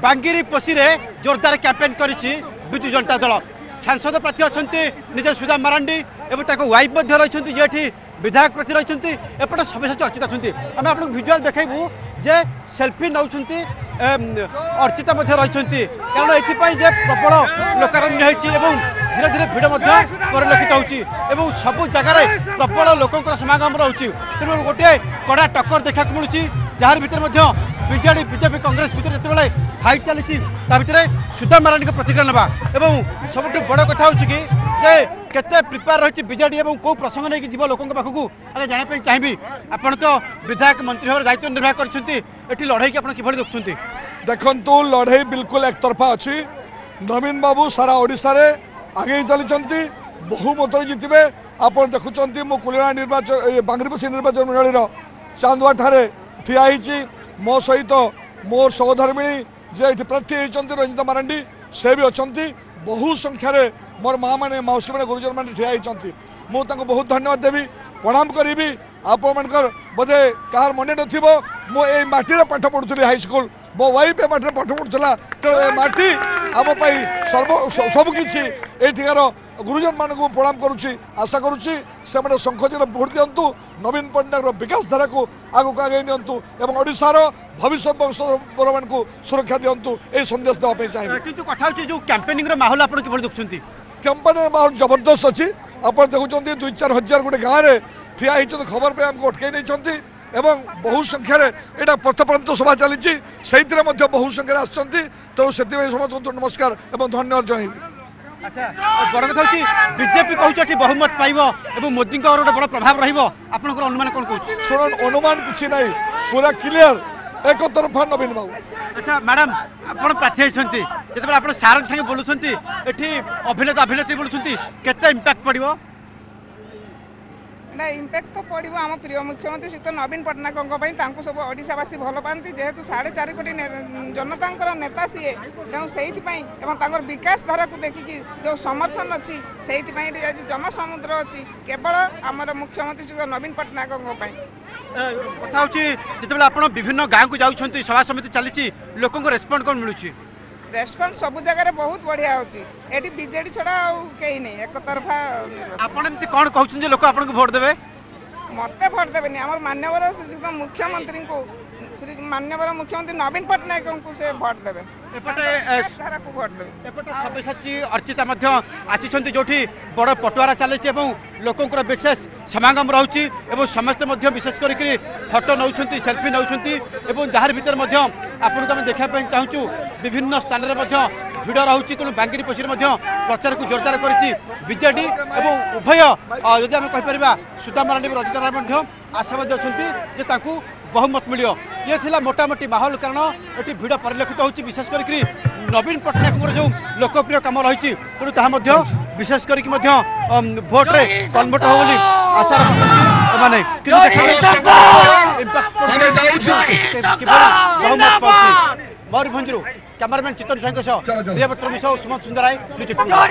बांगिरी पोसी रे जोरदार कैंपेन करिछि विजु जनता दल सांसद प्रार्थी अच्छा निज सुधा मारांडी एवं वाइफ रही जेठी विधायक प्रार्थी रही एपट सभी चर्चित अच्छा आम आप भिजुआल देखू जे सेल्फी नौ अर्चिता रही कारण ये प्रबल लोकारण्य होती धीरे धीरे भिड़ परिलक्षित हो सबू जगार प्रबल लोक समागम रोचे तेणु गोटे कड़ा टक्कर देखा मिलूँ जार भितर बीजेडी बीजेपी कांग्रेस भितर जिते फाइट चली सुधा मारांडी प्रतिक्रिया ना सब बड़ कथा हो कि केते प्रिपेयर रही बीजेडी और कौ प्रसंग नहीं जीव लोकों पाखक आगे जानापी चाहिए आपड़ तो विधायक मंत्री भाव दायित्व निर्वाह कर लड़ाई कि किभली देखुं देखु लड़ाई बिल्कुल एक तरफा अच्छी नवीन बाबू सारा ओडिशा रे आगे चली बहुमत जितबे आप देखुं मो कुलिया निर्वाचन बांगरीपोसी निर्वाचन मंडली चांदुआ ठारे ठिया मो सहित मोर सहधर्मिणी जे प्रार्थी होती रंजिता मारांडी से भी अच्छा बहु संख्यार मोर माँ मैंने मौसी मैंने गुरुजन मैंने ठिया होती मुझे बहुत धन्यवाद देवी प्रणाम करी आप बोधे कहार मन न माटी पाठ पढ़ुली हाईस्कल मो वाइफ ए माटी पाठ पढ़ुला तेणु माटी आम सबकि ये गुरुजन मान को प्रणाम करुच्ची आशा करुच्ची से संखोचर भोट दिंतु नवीन पट्टनायक विकास धारा को आगक आगे नियंतु एवं ओडिशार भविष्य वंशधर मान को सुरक्षा दिंतु ये संदेश देवाई चाहिए कथा जो कैंपेनिंग माहौल आप देखुं कैंपेन माहौल जबरदस्त अच्छी आप देखुं 2-4 हजार गोटे गाँव में ठिया होती खबर पे आमको अटकई नहीं एवं बहु संख्यार यहाँ पथप्रांत सभा चली बहु संख्यार आसती तेणु से समस्त नमस्कार एवं धन्यवाद जनइबी। अच्छा बड़ कथा बीजेपी कहूँ बहुमत पाइब मोदी गोटे बड़ प्रभाव रहा अनुमान कौन कह शुण अनुमान किसी ना पूरा क्लियर एक तरफा नवीन बाबू। अच्छा मैडम आप प्रार्थी होती जो आप सार संगे बोलुंट ये अभिनेता अभिनेत्री बोलुंट केते इम्पैक्ट पड़ो ना इम्पैक्ट तो पड़ो आम प्रिय मुख्यमंत्री श्री नवीन पट्टनायक सब ओडिशावासी भल पाती जेहेतु 3.5 कोटी जनता नेता सीए तेणु से विकास धारा को देखिकी जो समर्थन अच्छी से जनसमुद्र अच्छी केवल आमर मुख्यमंत्री श्री नवीन पट्टनायक कथा जो आप विभिन्न गाँव को जाऊँच सभा समिति चली लोक रेस्पॉन्ड कौन मिलूँ रेस्पॉन्स सब जगह बहुत बढ़िया होची एटी बीजेडी छड़ा कहीं नहीं एक तरफा आपण एमती कौन कहउछन जे लोक आपन को वोट देबे मते वोट देबेनी हमर माननीय श्री मुख्यमंत्री को श्री माननीय मुख्यमंत्री नवीन पट्टनायक को से वोट देबे एपटे धारा को वोट देबे एपटे सब्यसाची अर्चिता मध्य आसीछंती जोठी बड़ पटुआरा चलेछि एवं लोकंकर विशेष समागम रहउछि एवं समस्त मध्य विशेष करी फोटो नउछंती सेल्फी नउछंती एवं जहार भीतर मध्य आपन को हम देखा पय चाहूछु विभिन्न स्थान रे मध्य भिड़ रही तेणु बांगिरी पोसी प्रचार को जोरदार करी बीजेडी एवं उभय जदि आम कहीपर सुधा मारांडी रंजिता मारांडी आशावादी अच्छा बहुमत मिल ये थिला मोटामोटी माहौल कारण ये भिड़ परिलक्षित होती विशेष कर नवीन पट्टनायक जो लोकप्रिय कम रही तेणु विशेष कर भोट्रे कन्वर्ट हो आशा मैंने बहुमत मयूरभंज कैमरामैन चित्तन साई प्रियपत्र मिश्र सुमन सुंदराय।